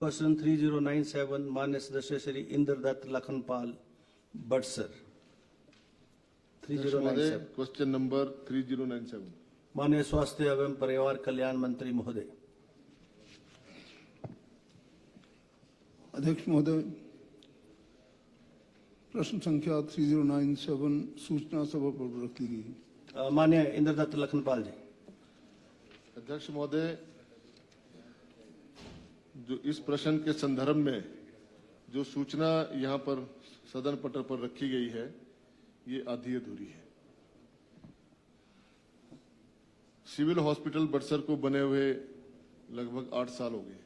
Question 3097 मान्य सदस्य Shri Indradutt Lakhanpal Badsar. 3097 question number 3097 माननीय स्वास्थ्य एवं परिवार कल्याण मंत्री महोदय। अध्यक्ष महोदय, प्रश्न संख्या 3097 सूचना सभा पर रखी गई। माननीय इंद्रदत्त लखनपाल जी। अध्यक्ष महोदय, जो इस प्रश्न के संदर्भ में जो सूचना यहाँ पर सदन पटल पर रखी गई है, ये आधी अधूरी है। सिविल हॉस्पिटल बड़सर को बने हुए लगभग 8 साल हो गए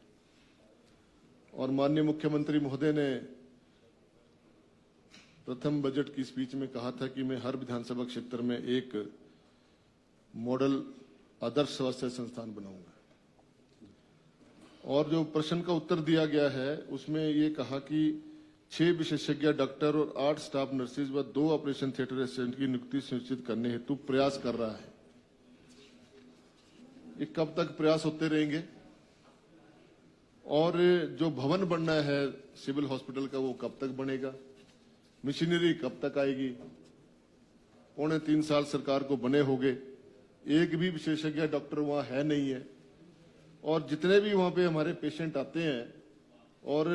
और माननीय मुख्यमंत्री महोदय ने प्रथम बजट की स्पीच में कहा था कि मैं हर विधानसभा क्षेत्र में एक मॉडल आदर्श स्वास्थ्य संस्थान बनाऊंगा। और जो प्रश्न का उत्तर दिया गया है उसमें ये कहा कि 6 विशेषज्ञ डॉक्टर और 8 स्टाफ नर्सेज व 2 ऑपरेशन थिएटर असिस्टेंट की नियुक्ति सुनिश्चित करने हेतु प्रयास कर रहा है। ये कब तक प्रयास होते रहेंगे? और जो भवन बनना है सिविल हॉस्पिटल का, वो कब तक बनेगा? मशीनरी कब तक आएगी? 2.25 साल सरकार को बने हो गए, एक भी विशेषज्ञ डॉक्टर वहां है नहीं है। और जितने भी वहां पे हमारे पेशेंट आते हैं, और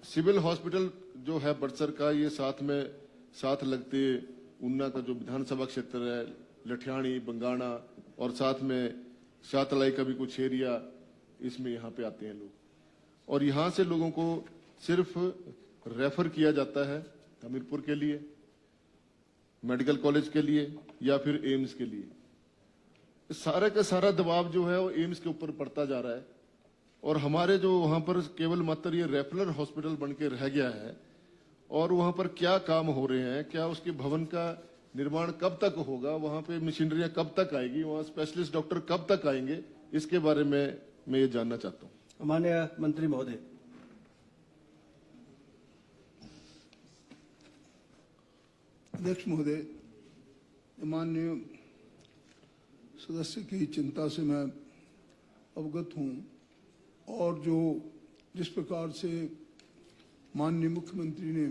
सिविल हॉस्पिटल जो है बड़सर का, ये साथ लगते ऊना का जो विधानसभा क्षेत्र है, लठियाणी, बंगाणा और साथ में शातलाई का भी कुछ एरिया, इसमें यहाँ पे आते हैं लोग। और यहाँ से लोगों को सिर्फ रेफर किया जाता है हमीरपुर के लिए, मेडिकल कॉलेज के लिए या फिर एम्स के लिए। सारा का सारा दबाव जो है वो एम्स के ऊपर पड़ता जा रहा है और हमारे जो वहां पर केवल मात्र ये रेफरल हॉस्पिटल बन के रह गया है। और वहां पर क्या काम हो रहे हैं, क्या उसके भवन का निर्माण कब तक होगा, वहां पे मशीनरियां कब तक आएगी, वहां स्पेशलिस्ट डॉक्टर कब तक आएंगे, इसके बारे में मैं ये जानना चाहता हूं। माननीय मंत्री महोदय। अध्यक्ष महोदय, माननीय सदस्य की चिंता से मैं अवगत हूं और जो जिस प्रकार से माननीय मुख्यमंत्री ने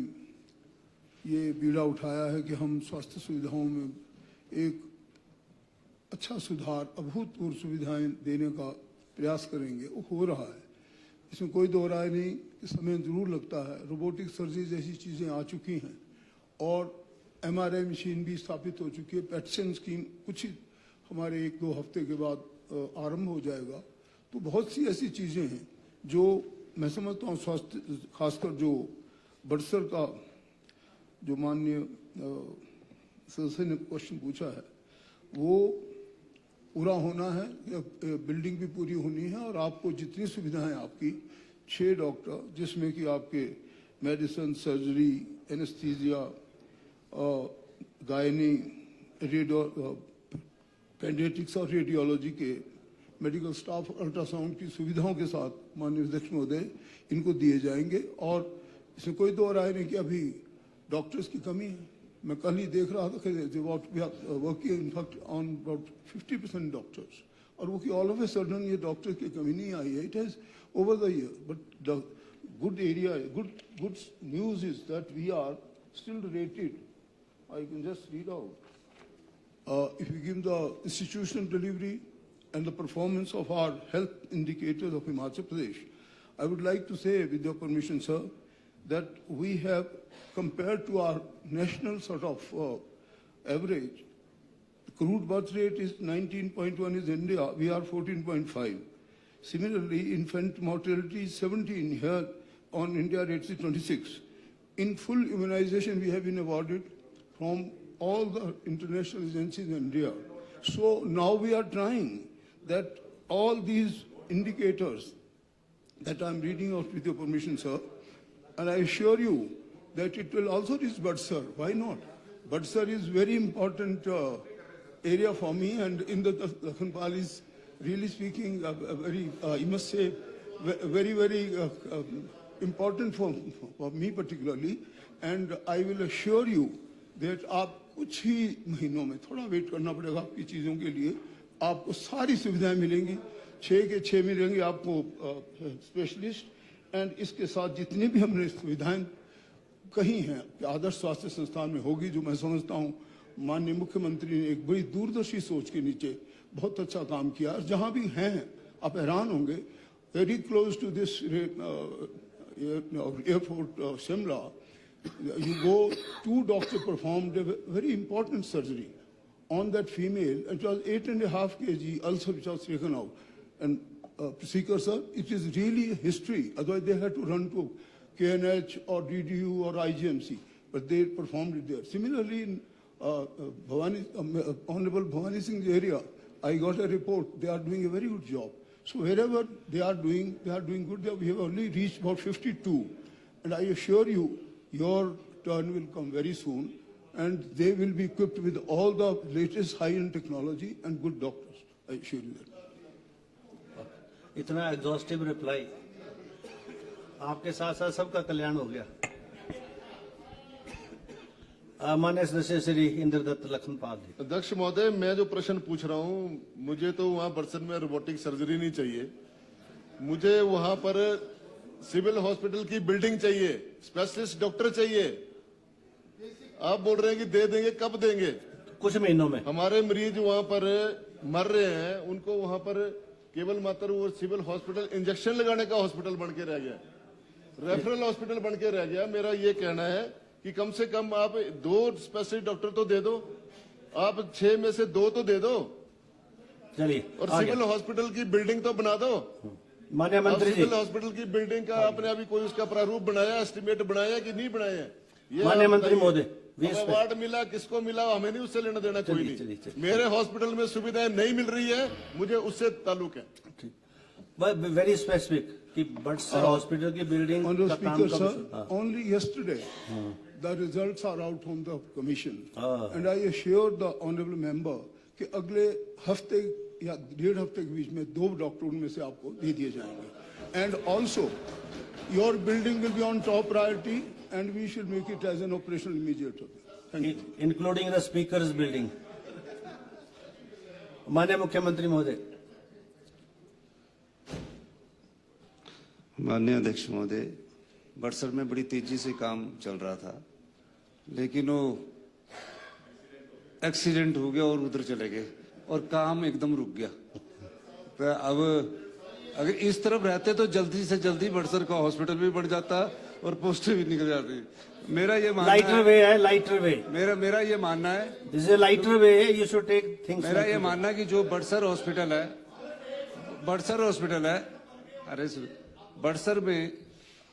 ये बीड़ा उठाया है कि हम स्वास्थ्य सुविधाओं में एक अच्छा सुधार, अभूतपूर्व सुविधाएं देने का प्रयास करेंगे, वो हो रहा है। इसमें कोई दो राय नहीं कि समय जरूर लगता है। रोबोटिक सर्जरी जैसी चीज़ें आ चुकी हैं और MRI मशीन भी स्थापित हो चुकी है। पेट स्कीम कुछ ही हमारे 1-2 हफ्ते के बाद आरंभ हो जाएगा। तो बहुत सी ऐसी चीज़ें हैं जो मैं समझता हूँ स्वास्थ्य, खासकर जो बड़सर का जो माननीय सदस्य ने क्वेश्चन पूछा है, वो पूरा होना है। बिल्डिंग भी पूरी होनी है और आपको जितनी सुविधाएं आपकी 6 डॉक्टर, जिसमें कि आपके medicine, surgery, anaesthesia, gynae, paediatrics और रेडियोलॉजी के मेडिकल स्टाफ, अल्ट्रासाउंड की सुविधाओं के साथ माननीय अध्यक्ष महोदय इनको दिए जाएंगे। और इसमें कोई दो राय नहीं कि अभी डॉक्टर्स की कमी है। मैं कल ही देख रहा था कि working in fact on about 50% doctors, और वो कि ऑल ऑफ ए सडन ये डॉक्टर्स की कमी नहीं आई है। It has over the year, but the good area, good news is that we are still rated. I can just read out. If we give the institutional delivery and the performance of our health indicators of Himachal Pradesh, I would like to say, with your permission, sir, that we have, compared to our national sort of average, crude birth rate is 19.1 is India, we are 14.5. Similarly, infant mortality is 17, here on India rates is 26. In full immunization, we have been awarded from all the international agencies in India. So now we are trying that all these indicators that I'm reading out with your permission, sir, and I assure you that it will also reach Bhatsar. Why not? Bhatsar is very important area for me, and in the Lakhanpal is really speaking a very, I must say, very, very important for me particularly. And I will assure you that आप कुछ ही महीनों में, थोड़ा wait करना पड़ेगा आपकी चीज़ों के लिए, आपको सारी सुविधाएं मिलेंगी। 6 के 6 मिलेंगे आपको स्पेशलिस्ट, एंड इसके साथ जितनी भी हमने सुविधाएं कही हैं कि आदर्श स्वास्थ्य संस्थान में होगी, जो मैं समझता हूं माननीय मुख्यमंत्री ने एक बड़ी दूरदर्शी सोच के नीचे बहुत अच्छा काम किया। और जहां भी हैं आप हैरान होंगे, very close to this airport Shimla, you go, 2 doctors performed a very important surgery on that female. It was 8.5 kg ulcer which was taken out. And precursor, it is really a history. Otherwise they had to run to KNH or DDU or IGMC, but they performed it there. Similarly, in Honorable Bhavani Singh's area, I got a report. They are doing a very good job. So wherever they are doing good. We have only reached about 52. And I assure you, your turn will come very soon, and they will be equipped with all the latest high-end technology and good doctors. I assure you that. इतना exhaustive reply, आपके साथ साथ सबका कल्याण हो गया। माननीय सदस्य श्री इंद्रदत्त लखनपाल जी। अध्यक्ष महोदय, मैं जो प्रश्न पूछ रहा हूं, मुझे तो वहां बरसन में रोबोटिक सर्जरी नहीं चाहिए, मुझे वहां पर सिविल हॉस्पिटल की बिल्डिंग चाहिए, स्पेशलिस्ट डॉक्टर चाहिए। आप बोल रहे हैं कि दे देंगे, कब देंगे? कुछ महीनों में। हमारे मरीज वहां पर मर रहे हैं, उनको वहां पर केवल मात्र वो सिविल हॉस्पिटल इंजेक्शन लगाने का हॉस्पिटल बन के रह गया, रेफरल हॉस्पिटल बन के रह गया। मेरा ये कहना है कि कम से कम आप 2 स्पेशलिस्ट डॉक्टर तो दे दो, आप 6 में से 2 तो दे दो। चलिए, और सिविल हॉस्पिटल की बिल्डिंग तो बना दो। माननीय मंत्री जी, सिविल हॉस्पिटल की बिल्डिंग का आपने अभी कोई उसका प्रारूप बनाया, एस्टिमेट बनाया कि नहीं बनाया? माननीय मंत्री महोदय, अवार्ड मिला, किसको मिला, हमें नहीं उससे लेना देना, कोई नहीं। मेरे हॉस्पिटल में सुविधाएं नहीं मिल रही है, मुझे उससे ताल्लुक है। वेरी स्पेसिफिक कि बड़सर हॉस्पिटल की बिल्डिंग Honorable का काम Speaker, कब? sir, only yesterday the results are out from the commission, and I assure the honorable member कि अगले हफ्ते या 1.5 हफ्ते के बीच में 2 डॉक्टर उनमें से आपको दे दिए जाएंगे। And also your building will be on top priority and we should make it as an operational immediate. Thank you. Including the speaker's building. माननीय मुख्यमंत्री महोदय। माननीय अध्यक्ष महोदय, बड़सर में बड़ी तेजी से काम चल रहा था, लेकिन वो एक्सीडेंट हो गया और उधर चले गए और काम एकदम रुक गया। तो अब अगर इस तरफ रहते तो जल्दी से जल्दी बड़सर का हॉस्पिटल भी बढ़ जाता और पोस्टें भी निकल जाती। मेरा ये मानना लाइटर वे है, लाइटर वे। मेरा ये मानना है, this is lighter way, you should take things. मेरा ये मानना है कि जो बड़सर हॉस्पिटल है, अरे बड़सर में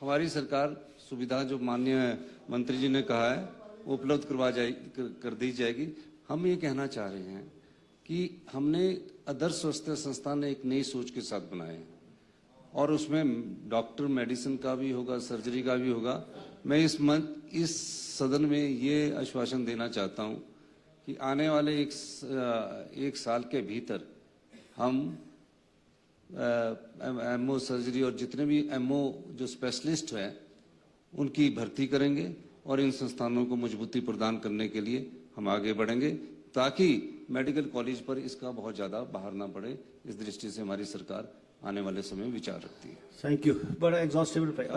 हमारी सरकार सुविधा जो माननीय मंत्री जी ने कहा है वो उपलब्ध कर दी जाएगी। हम ये कहना चाह रहे हैं कि हमने आदर्श स्वास्थ्य संस्थान ने एक नई सोच के साथ बनाए हैं और उसमें डॉक्टर मेडिसिन का भी होगा, सर्जरी का भी होगा। मैं इस सदन में ये आश्वासन देना चाहता हूं कि आने वाले एक साल के भीतर हम एमओ सर्जरी और जितने भी एमओ जो स्पेशलिस्ट हैं उनकी भर्ती करेंगे और इन संस्थानों को मजबूती प्रदान करने के लिए हम आगे बढ़ेंगे ताकि मेडिकल कॉलेज पर इसका बहुत ज्यादा भार ना पड़े। इस दृष्टि से हमारी सरकार आने वाले समय में विचार रखती है। Thank you. बड़ा एग्जॉस्टिव रिप्लाई।